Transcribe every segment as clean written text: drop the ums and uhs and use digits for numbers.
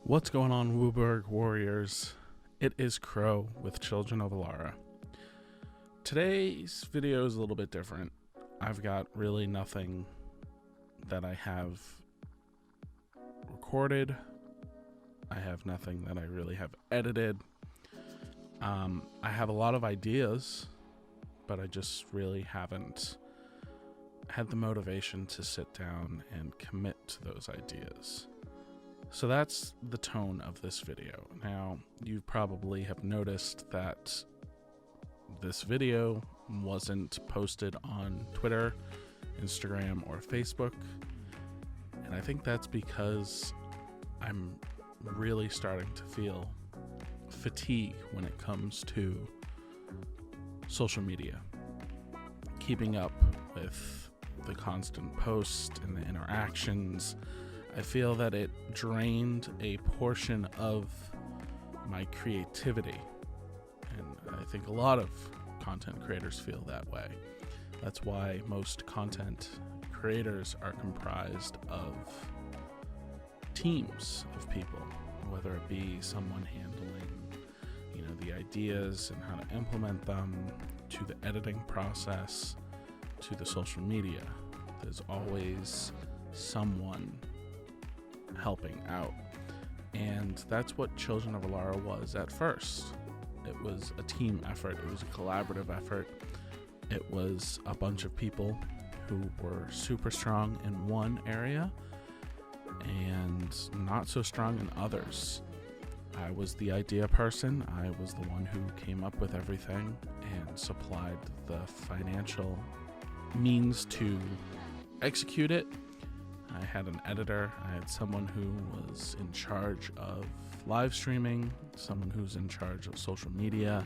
What's going on, Wooburg Warriors? It is Crow with Children of Alara. Today's video is a little bit different. I've got really nothing that I have recorded. I have nothing that I really have edited. I have a lot of ideas, but I just really haven't had the motivation to sit down and commit to those ideas. So that's the tone of this video. Now, you probably have noticed that this video wasn't posted on Twitter, Instagram, or Facebook. And I think that's because I'm really starting to feel fatigue when it comes to social media. Keeping up with the constant posts and the interactions, I feel that it drained a portion of my creativity. And I think a lot of content creators feel that way. That's why most content creators are comprised of teams of people, whether it be someone handling, the ideas and how to implement them, to the editing process, to the social media. There's always someone helping out. And that's what Children of Alara was at first. It was a team effort. It was a collaborative effort. It was a bunch of people who were super strong in one area and not so strong in others. I was the idea person. I was the one who came up with everything and supplied the financial means to execute it. I had an editor. I had someone who was in charge of live streaming, someone who's in charge of social media,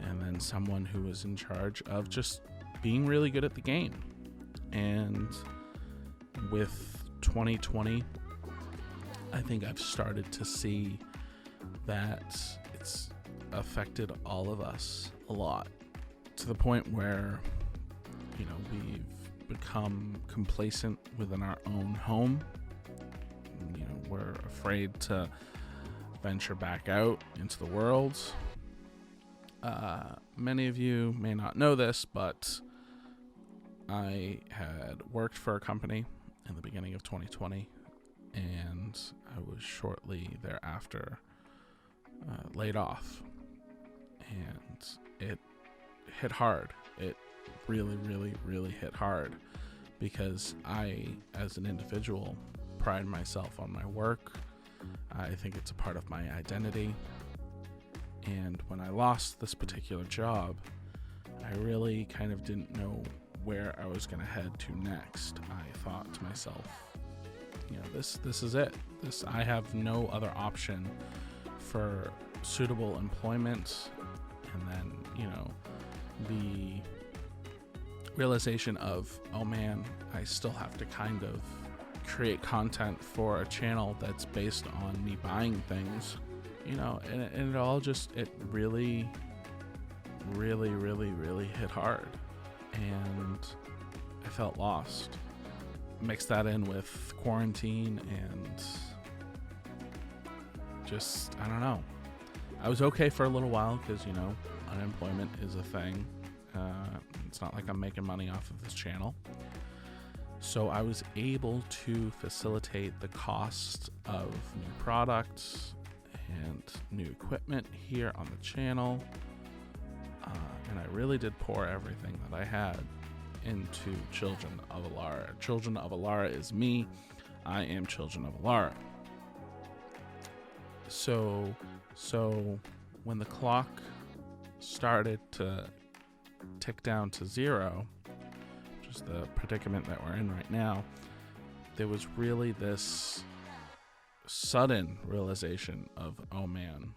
and then someone who was in charge of just being really good at the game. And with 2020, I think I've started to see that it's affected all of us a lot, to the point where, we've become complacent within our own home. We're afraid to venture back out into the world. Many of you may not know this, but I had worked for a company in the beginning of 2020, and I was shortly thereafter laid off, and it hit hard. It really, really, really hit hard, because I, as an individual, pride myself on my work. I think it's a part of my identity. And when I lost this particular job, I really kind of didn't know where I was going to head to next. I thought to myself, this is it. I have no other option for suitable employment. And then, the realization of, oh man, I still have to kind of create content for a channel that's based on me buying things, and it all it really, really, really, really hit hard, and I felt lost. Mix that in with quarantine and just, I don't know. I was okay for a little while because, unemployment is a thing. It's not like I'm making money off of this channel. So I was able to facilitate the cost of new products and new equipment here on the channel. And I really did pour everything that I had into Children of Alara. Children of Alara is me. I am Children of Alara. So when the clock started to tick down to zero, which is the predicament that we're in right now, there was really this sudden realization of, oh man,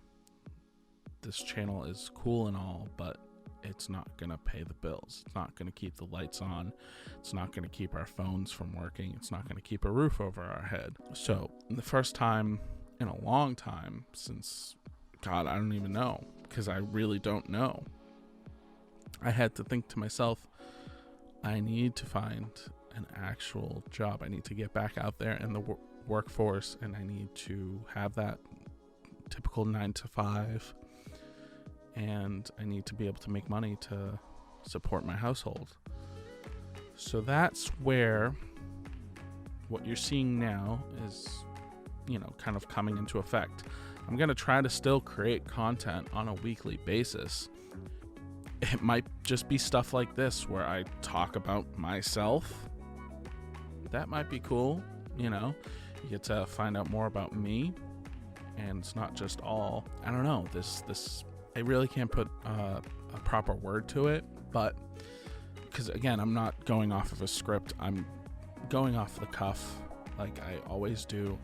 this channel is cool and all, but it's not going to pay the bills. It's not going to keep the lights on. It's not going to keep our phones from working. It's not going to keep a roof over our head. So the first time in a long time since, God, I don't even know, because I really don't know, I had to think to myself, I need to find an actual job. I need to get back out there in the workforce, and I need to have that typical 9 to 5, and I need to be able to make money to support my household. So that's where what you're seeing now is, kind of coming into effect. I'm going to try to still create content on a weekly basis. It might just be stuff like this where I talk about myself. That might be cool. You get to find out more about me, and it's not just all, I don't know, this I really can't put a proper word to it, but because again, I'm not going off of a script, I'm going off the cuff like I always do.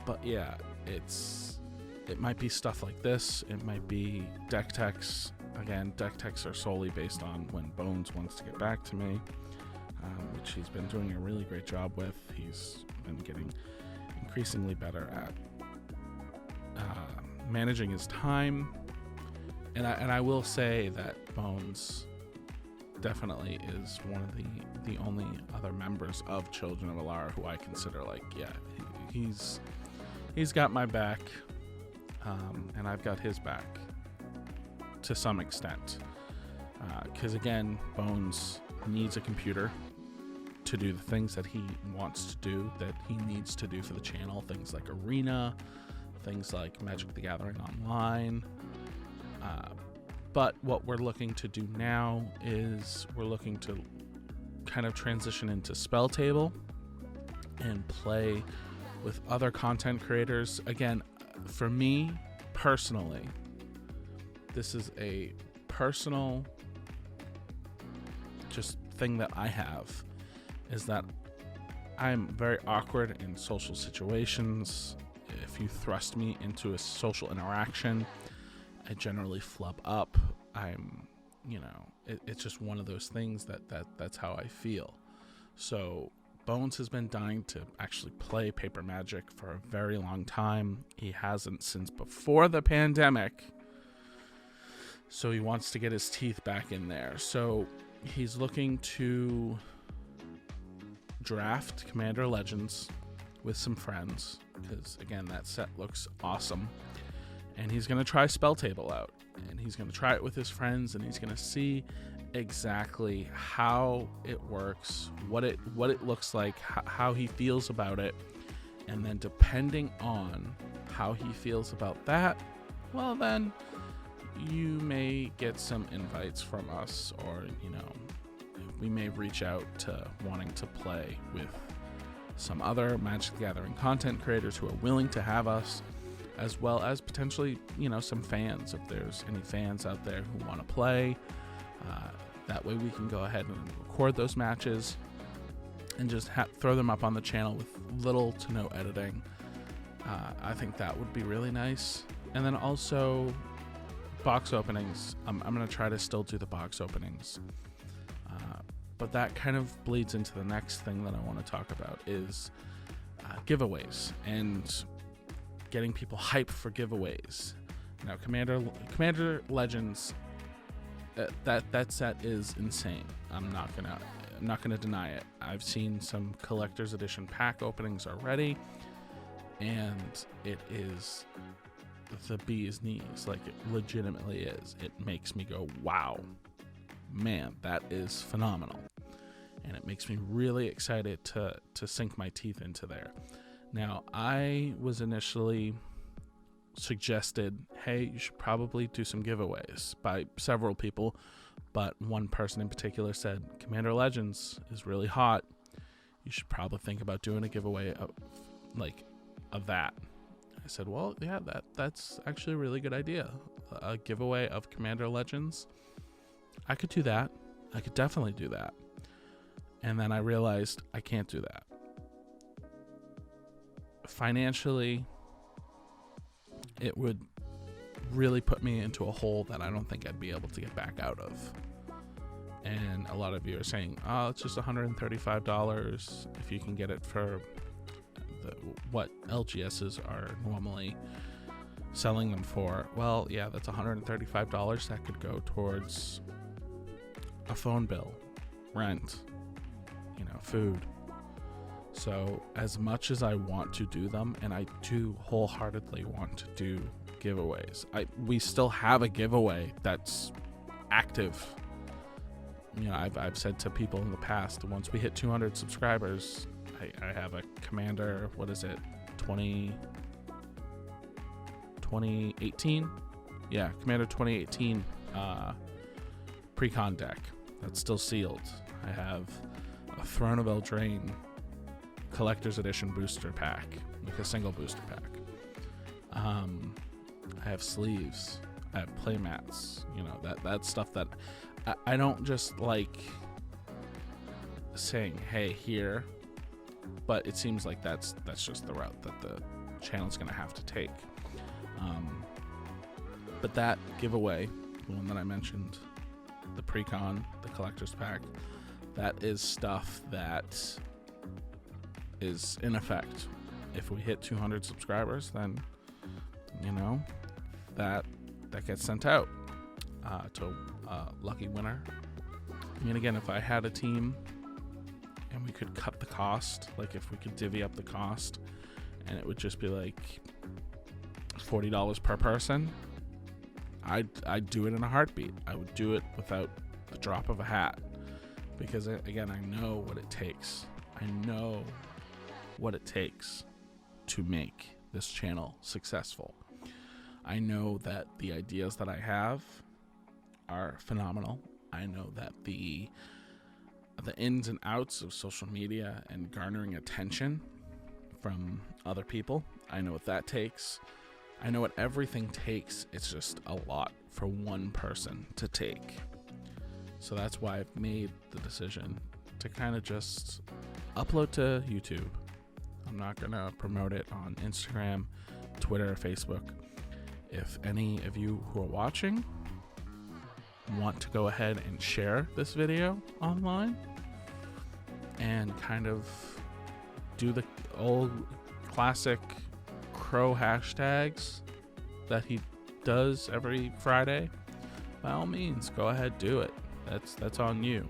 But yeah, it might be stuff like this. It might be deck techs. Again, deck techs are solely based on when Bones wants to get back to me, which he's been doing a really great job with. He's been getting increasingly better at managing his time. And I will say that Bones definitely is one of the only other members of Children of Alara who I consider he's got my back, and I've got his back to some extent, because again, Bones needs a computer to do the things that he wants to do, that he needs to do for the channel, things like Arena, things like Magic the Gathering Online. But what we're looking to do now is we're looking to kind of transition into Spell Table and play with other content creators. Again, for me personally, this is a personal just thing that I have, is that I'm very awkward in social situations. If you thrust me into a social interaction, I generally flub up. It's just one of those things that's how I feel. So Bones has been dying to actually play Paper Magic for a very long time. He hasn't since before the pandemic. So he wants to get his teeth back in there. So he's looking to draft Commander Legends with some friends, because again, that set looks awesome. And he's going to try Spell Table out, and he's going to try it with his friends, and he's going to see exactly how it works, what it looks like, how he feels about it. And then depending on how he feels about that, well, then you may get some invites from us, or we may reach out to wanting to play with some other Magic the Gathering content creators who are willing to have us, as well as potentially, some fans, if there's any fans out there who want to play. That way we can go ahead and record those matches and just throw them up on the channel with little to no editing. I think that would be really nice. And then also box openings. I'm going to try to still do the box openings. But that kind of bleeds into the next thing that I want to talk about is giveaways and getting people hyped for giveaways. Now, Commander Legends, that set is insane. I'm not gonna deny it. I've seen some collector's edition pack openings already, and it is the bee's knees. Like, it legitimately is. It makes me go, wow, man, that is phenomenal. And it makes me really excited to sink my teeth into there. Now, I was initially suggested, hey, you should probably do some giveaways by several people, but one person in particular said, Commander Legends is really hot. You should probably think about doing a giveaway of that. I said, well, yeah, that's actually a really good idea. A giveaway of Commander Legends. I could do that. I could definitely do that. And then I realized I can't do that. Financially, it would really put me into a hole that I don't think I'd be able to get back out of. And a lot of you are saying, oh, it's just $135 if you can get it for what LGSs are normally selling them for. Well, yeah, that's $135 that could go towards a phone bill, rent, food. So as much as I want to do them, and I do wholeheartedly want to do giveaways, we still have a giveaway that's active. I've said to people in the past, once we hit 200 subscribers, I have a Commander, what is it, 2018? Yeah, Commander 2018 pre-con deck that's still sealed. I have a Throne of Eldraine collector's edition booster pack, like a single booster pack. I have sleeves, I have play mats, that's stuff that I don't just like saying, hey, here, but it seems like that's just the route that the channel's gonna have to take. But that giveaway, the one that I mentioned, the pre-con, the collector's pack, that is stuff that is in effect. If we hit 200 subscribers, then that gets sent out to a lucky winner. Again, if I had a team and we could cut the cost, like if we could divvy up the cost and it would just be like $40 per person, I'd do it in a heartbeat. I would do it without the drop of a hat, because again, I know what it takes. I know what it takes to make this channel successful. I know that the ideas that I have are phenomenal. I know that the ins and outs of social media and garnering attention from other people, I know what that takes. I know what everything takes. It's just a lot for one person to take. So that's why I've made the decision to kind of just upload to YouTube. I'm not going to promote it on Instagram, Twitter, or Facebook. If any of you who are watching want to go ahead and share this video online and kind of do the old classic Crow hashtags that he does every Friday, by all means, go ahead, do it. That's on you.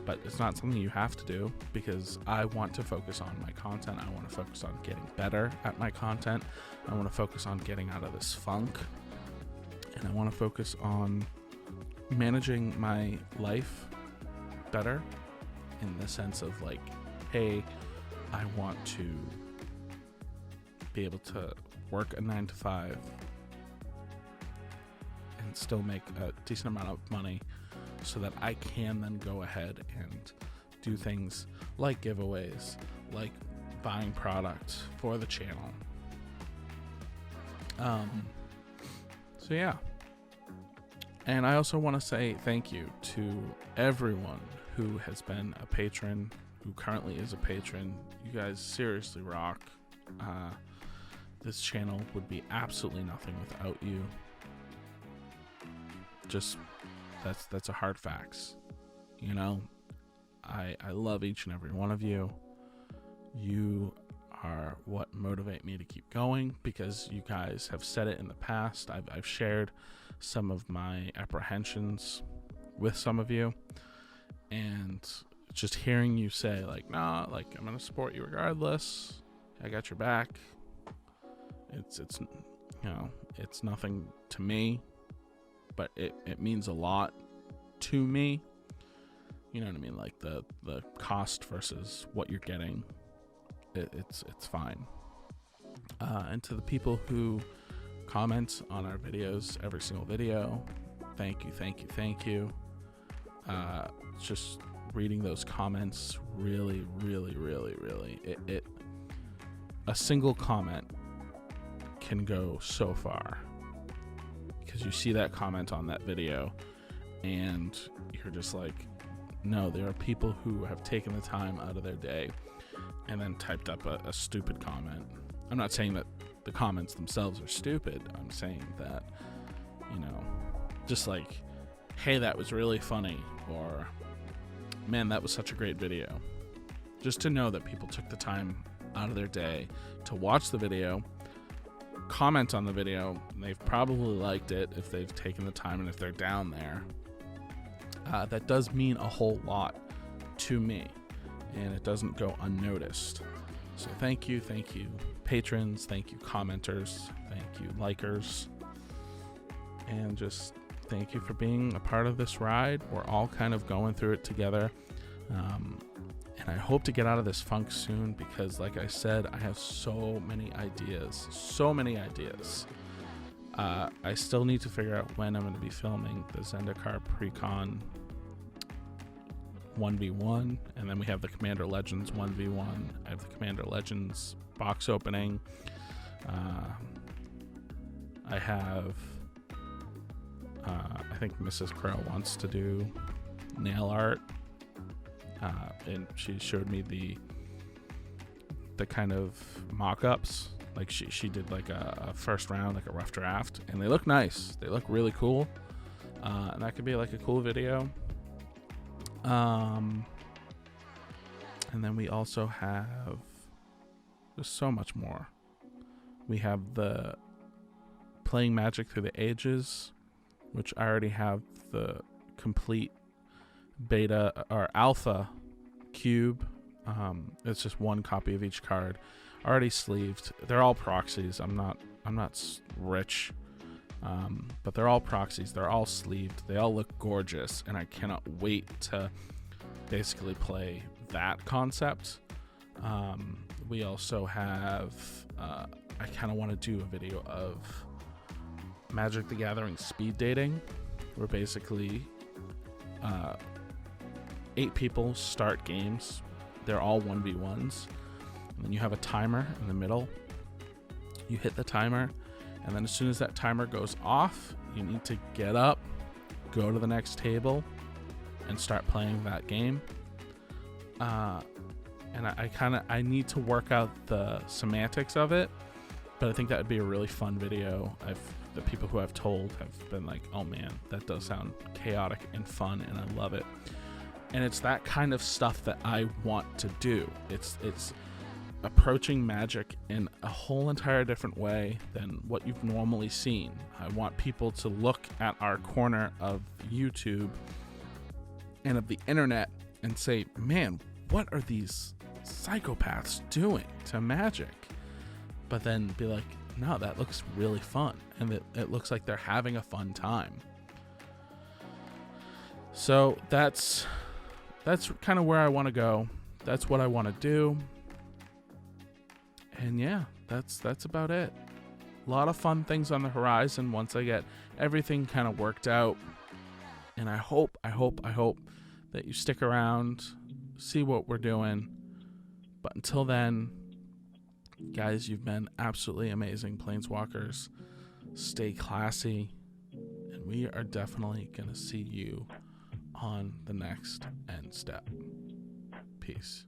But it's not something you have to do, because I want to focus on my content. I want to focus on getting better at my content. I want to focus on getting out of this funk. And I want to focus on managing my life better, in the sense of like, hey, I want to be able to work a 9-to-5 and still make a decent amount of money, so that I can then go ahead and do things like giveaways, like buying product for the channel. So yeah. And I also want to say thank you to everyone who has been a patron, who currently is a patron. You guys seriously rock. This channel would be absolutely nothing without you. Just that's a hard facts. I love each and every one of you. You are what motivate me to keep going, because you guys have said it in the past. I've shared some of my apprehensions with some of you, and just hearing you say like, nah, like I'm gonna support you regardless. I got your back. It's nothing to me, but it means a lot to me. You know what I mean? Like the cost versus what you're getting, it's fine. And to the people who comment on our videos, every single video, thank you. Just reading those comments really a single comment can go so far, because you see that comment on that video and you're just like, no, there are people who have taken the time out of their day and then typed up a stupid comment. I'm not saying that the comments themselves are stupid. I'm saying that, just like, hey, that was really funny, or man, that was such a great video. Just to know that people took the time out of their day to watch the video, comment on the video, and they've probably liked it if they've taken the time and if they're down there. That does mean a whole lot to me. and it doesn't go unnoticed. So thank you, patrons, thank you, commenters, thank you, likers, and just thank you for being a part of this ride. We're all kind of going through it together, and I hope to get out of this funk soon because, like I said, I have so many ideas. I still need to figure out when I'm going to be filming the Zendikar Precon 1v1, and then we have the Commander Legends 1v1. I have the Commander Legends box opening. I have I think Mrs. Crow wants to do nail art, and she showed me the kind of mock-ups. Like she did like a first round, like a rough draft, and they look nice. They look really cool, and that could be like a cool video. And then we also have just so much more. We have the Playing Magic Through the Ages, which I already have the complete beta or alpha cube. It's just one copy of each card, already sleeved. They're all proxies. I'm not rich, but they're all proxies. They're all sleeved. They all look gorgeous, and I cannot wait to basically play that concept. We also have I kind of want to do a video of Magic the Gathering speed dating, where basically 8 people start games. They're all 1v1s, and then you have a timer in the middle. You hit the timer, and then as soon as that timer goes off, you need to get up, go to the next table, and start playing that game. And I need to work out the semantics of it, but I think that would be a really fun video. The people who I've told have been like, oh man, that does sound chaotic and fun, and I love it. And it's that kind of stuff that I want to do. It's approaching Magic in a whole entire different way than what you've normally seen. I want people to look at our corner of YouTube and of the internet and say, man, what are these psychopaths doing to Magic? But then be like, no, that looks really fun, and it looks like they're having a fun time. So that's kind of where I want to go. That's what I want to do. And yeah, that's about it. A lot of fun things on the horizon once I get everything kind of worked out. And I hope that you stick around, see what we're doing. But until then, guys, you've been absolutely amazing Planeswalkers. Stay classy, and we are definitely going to see you on the next end step. Peace.